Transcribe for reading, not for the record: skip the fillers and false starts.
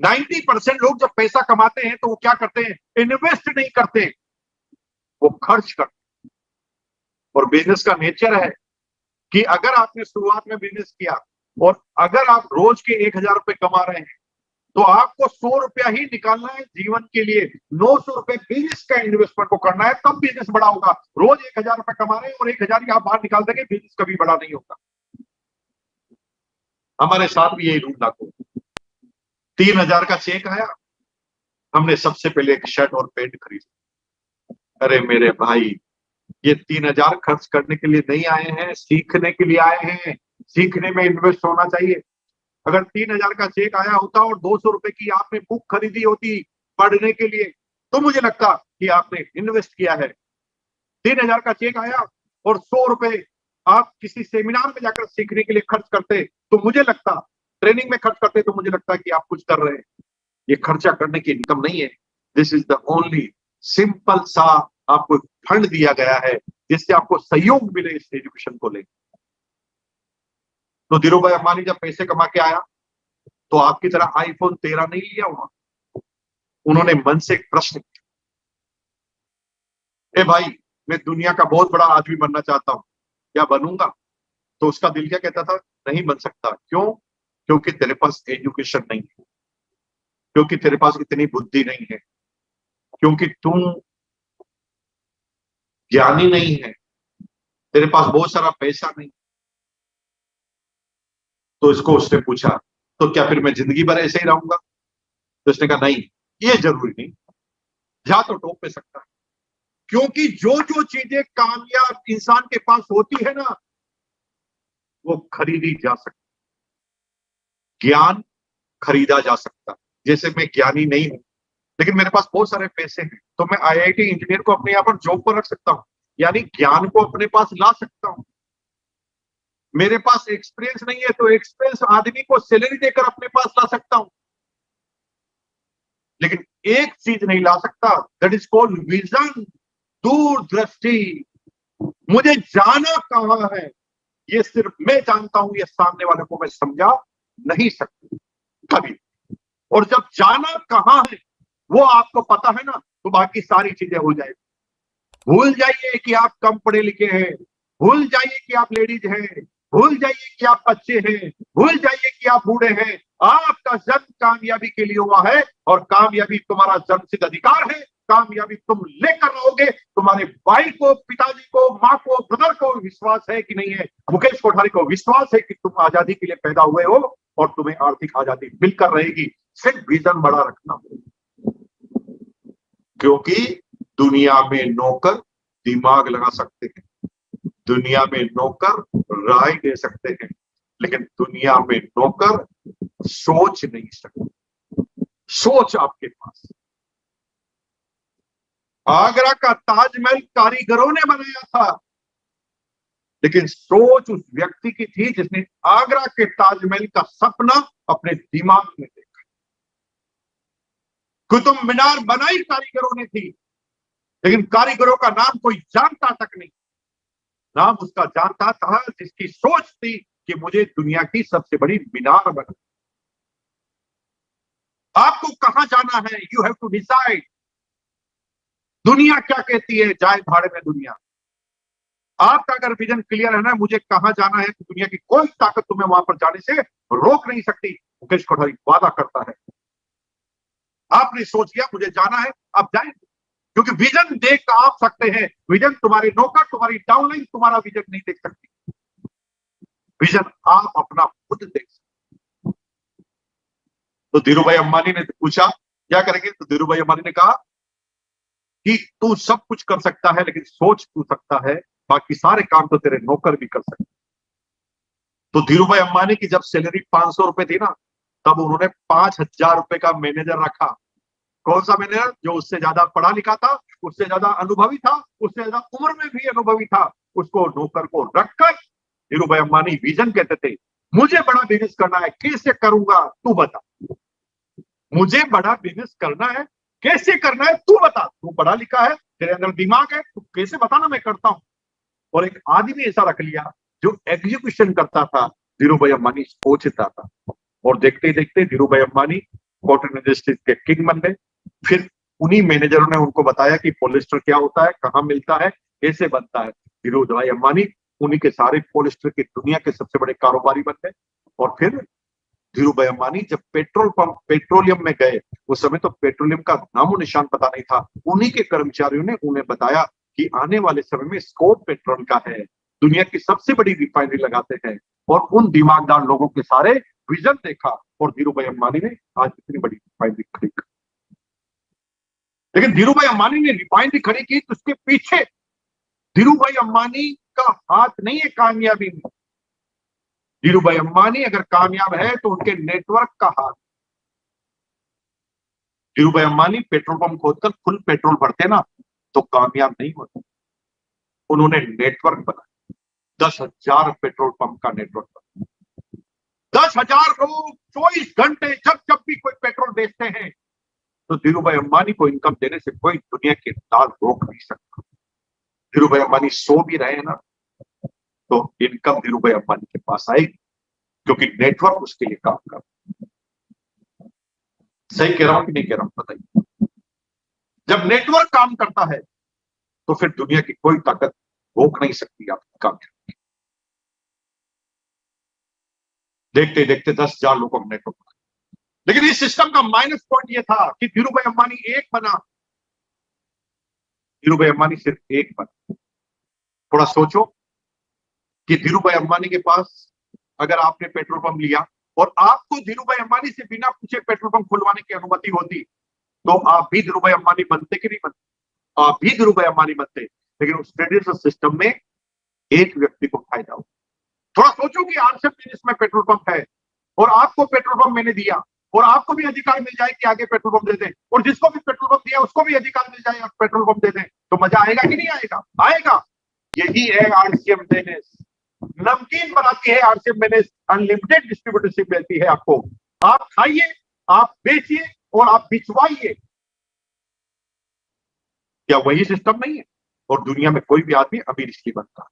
90% लोग जब पैसा कमाते हैं तो वो क्या करते हैं? इन्वेस्ट नहीं करते, वो खर्च करते। और बिजनेस का नेचर है कि अगर आपने शुरुआत में बिजनेस किया और अगर आप रोज के 1,000 रुपए कमा रहे हैं तो आपको 100 रुपया ही निकालना है जीवन के लिए। 900 रुपए बिजनेस का इन्वेस्टमेंट को करना है, तब बिजनेस बड़ा होगा। रोज 1,000 रुपए कमा रहे हैं और 1,000 ही आप बाहर निकाल देंगे, बिजनेस कभी बड़ा नहीं होगा। हमारे साथ भी यही रूल लागू। 3,000 का चेक आया, हमने सबसे पहले एक शर्ट और पैंट खरीदा। अरे मेरे भाई, ये 3,000 खर्च करने के लिए नहीं आए हैं, सीखने के लिए आए हैं। सीखने में इन्वेस्ट होना चाहिए। अगर 3,000 का चेक आया होता और 200 रुपए की आपने बुक खरीदी होती पढ़ने के लिए, तो मुझे लगता कि आपने इन्वेस्ट किया है। 3,000 का चेक आया और 100 रुपए आप किसी सेमिनार में जाकर सीखने के लिए खर्च करते, तो मुझे लगता, ट्रेनिंग में खर्च करते, तो मुझे लगता कि आप कुछ कर रहे हैं। ये खर्चा करने की इनकम नहीं है। This is the only simple सा आपको फंड दिया गया है जिससे आपको सहयोग मिले इस एजुकेशन को लेकर। तो धीरू भाई अंबानी जब पैसे कमा के आया तो आपकी तरह आईफोन 13 नहीं लिया उन्होंने मन से एक प्रश्न किया, ए भाई, मैं दुनिया का बहुत बड़ा आदमी बनना चाहता हूं, क्या बनूंगा? तो उसका दिल क्या कहता था? नहीं बन सकता। क्यों? क्योंकि तेरे पास एजुकेशन नहीं है, क्योंकि तेरे पास इतनी बुद्धि नहीं है, क्योंकि तुम ज्ञानी नहीं है, तेरे पास बहुत सारा पैसा नहीं। तो इसको उसने पूछा, तो क्या फिर मैं जिंदगी भर ऐसे ही रहूंगा? तो उसने कहा नहीं, ये जरूरी नहीं, जा तो टॉप पे सकता है। क्योंकि जो जो चीजें कामयाब इंसान के पास होती है ना, वो खरीदी जा सकती। ज्ञान खरीदा जा सकता। जैसे मैं ज्ञानी नहीं हूं लेकिन मेरे पास बहुत सारे पैसे हैं, तो मैं आईआईटी इंजीनियर को अपने यहाँ पर जॉब पर रख सकता हूं, यानी ज्ञान को अपने पास ला सकता हूं। मेरे पास एक्सपीरियंस नहीं है तो एक्सपीरियंस आदमी को सैलरी देकर अपने पास ला सकता हूं। लेकिन एक चीज नहीं ला सकता, दैट इज कॉल्ड विजन, दूरदृष्टि। मुझे जाना कहां है ये सिर्फ मैं जानता हूं, ये सामने वाले को मैं समझा नहीं सकता कभी। और जब जाना कहां है वो आपको पता है ना, तो बाकी सारी चीजें हो जाएगी। भूल जाइए कि आप कम पढ़े लिखे हैं, भूल जाइए कि आप लेडीज हैं, भूल जाइए कि आप बच्चे हैं, भूल जाइए कि आप बूढ़े हैं। आपका जन्म कामयाबी के लिए हुआ है और कामयाबी तुम्हारा जन्मसिद्ध अधिकार है। कामयाबी तुम लेकर रहोगे। तुम्हारे भाई को, पिताजी को, माँ को, ब्रदर को विश्वास है कि नहीं है? मुकेश कोठारी को विश्वास है कि तुम आजादी के लिए पैदा हुए हो और तुम्हें आर्थिक आजादी मिलकर रहेगी। सिर्फ विजन बड़ा रखना, क्योंकि दुनिया में नौकर दिमाग लगा सकते हैं, दुनिया में नौकर राय दे सकते हैं, लेकिन दुनिया में नौकर सोच नहीं सकते। सोच आपके पास। आगरा का ताजमहल कारीगरों ने बनाया था, लेकिन सोच उस व्यक्ति की थी जिसने आगरा के ताजमहल का सपना अपने दिमाग में देखा। कुतुब मीनार बनाई कारीगरों ने थी, लेकिन कारीगरों का नाम कोई जानता तक नहीं। नाम उसका जानता था जिसकी सोच थी कि मुझे दुनिया की सबसे बड़ी मीनार बना। आपको कहां जाना है? You have to decide. दुनिया क्या कहती है, जाए भाड़े में दुनिया। आपका अगर विजन क्लियर है ना, मुझे कहां जाना है, तो दुनिया की कोई ताकत तुम्हें वहां पर जाने से रोक नहीं सकती। मुकेश कोठारी वादा करता है। आपने सोच लिया मुझे जाना है, आप जाएंगे, क्योंकि विजन देख आप सकते हैं। विजन तुम्हारे नौकर, तुम्हारी डाउनलाइन तुम्हारा विजन नहीं देख सकती। विजन आप अपना खुद देख सकते। तो धीरू भाई अंबानी ने पूछा क्या करेंगे, तो धीरू भाई अंबानी ने कहा कि तू सब कुछ कर सकता है लेकिन सोच तू सकता है, बाकी सारे काम तो तेरे नौकर भी कर सकते। तो धीरू भाई अंबानी की जब सैलरी 500 रुपए थी ना, तब उन्होंने 5,000 रुपए का मैनेजर रखा। कौन सा मैनेजर? जो उससे ज्यादा पढ़ा लिखा था, उससे ज्यादा अनुभवी था, उससे ज्यादा उम्र में भी अनुभवी था। उसको नौकर को रखकर धीरू भाई अंबानी विजन कहते थे, मुझे बड़ा बिजनेस करना है, कैसे करूंगा तू बता। मुझे बड़ा बिजनेस करना है, कैसे करना है तू बता। तू पढ़ा लिखा है, तेरे अंदर दिमाग है, तू कैसे बताना, मैं करता हूं। और एक आदमी ऐसा रख लिया जो एग्जीक्यूशन करता था। धीरू भाई अंबानी सोचता था, और देखते देखते धीरू भाई अंबानी कॉटन इंडस्ट्रीज के किंग बन गए। फिर उन्हीं मैनेजरों ने उनको बताया कि पॉलिस्टर क्या होता है, कहाँ मिलता है, कैसे बनता है। धीरू भाई अंबानी उन्हीं के सारे पॉलिस्टर की दुनिया के सबसे बड़े कारोबारी बन गए। और फिर धीरू भाई अंबानी जब पेट्रोलियम में गए, उस समय तो पेट्रोलियम का नामो निशान पता नहीं था। उन्हीं के कर्मचारियों ने उन्हें बताया कि आने वाले समय में स्कोप पेट्रोल का है, दुनिया की सबसे बड़ी रिफाइनरी लगाते हैं। और उन दिमागदार लोगों के सारे विजन देखा और धीरू भाई अंबानी ने आज इतनी बड़ी रिफाइनरी खड़ी की। लेकिन धीरू भाई अंबानी ने रिफाइनरी खड़ी की तो उसके पीछे धीरू भाई अंबानी का हाथ नहीं है कामयाबी में। धीरू भाई अंबानी अगर कामयाब है तो उनके नेटवर्क का हाथ। धीरू भाई अंबानी पेट्रोल पंप खोदकर फुल पेट्रोल भरते ना तो कामयाब नहीं होते। उन्होंने नेटवर्क बनाया, 10,000 पेट्रोल पंप का नेटवर्क बनाया। 10,000 लोग 24 घंटे जब जब भी कोई पेट्रोल बेचते हैं तो धीरू भाई अंबानी को इनकम देने से कोई दुनिया की दाल रोक नहीं सकता। धीरू भाई अंबानी सो भी रहे हैं ना तो इनकम धीरू भाई अंबानी के पास आएगी, क्योंकि नेटवर्क उसके लिए काम कर। सही कह रहा हूं कि नहीं कह रहा हूं बताइए। जब नेटवर्क काम करता है तो फिर दुनिया की कोई ताकत रोक नहीं सकती आपकी कामयाबी। देखते देखते 10,000 लोगों का नेटवर्क बना। लेकिन इस सिस्टम का माइनस पॉइंट यह था कि धीरू भाई अंबानी एक बना। धीरू भाई अंबानी सिर्फ एक बना। थोड़ा सोचो कि धीरू भाई अंबानी के पास अगर आपने पेट्रोल पंप लिया और आपको धीरू भाई अंबानी से बिना पूछे पेट्रोल पंप खुलवाने की अनुमति होती तो आप भी धीरू भाई अंबानी बनते कि नहीं बनते? आप भी धीरू भाई अंबानी बनते। लेकिन उस ट्रेडिशनल सिस्टम में एक व्यक्ति को फायदा हो। थोड़ा सोचो कि आरसीएम बिजनेस में पेट्रोल पंप है और आपको पेट्रोल पंप मैंने दिया और आपको भी अधिकार मिल जाए कि आगे पेट्रोल पंप दे दें, और जिसको भी पेट्रोल पंप दिया उसको भी अधिकार मिल जाए आप पेट्रोल पंप दे दें, तो मजा आएगा कि नहीं आएगा? आएगा। यही है आरसीएम बिजनेस। नमकीन बनाती है आरसीएम बिजनेस, अनलिमिटेड डिस्ट्रीब्यूटरशिप मिलती है आपको। आप खाइए, आप बेचिए और आप बिचवाइए। क्या वही सिस्टम नहीं है? और दुनिया में कोई भी आदमी अमीर इसलिए बनता है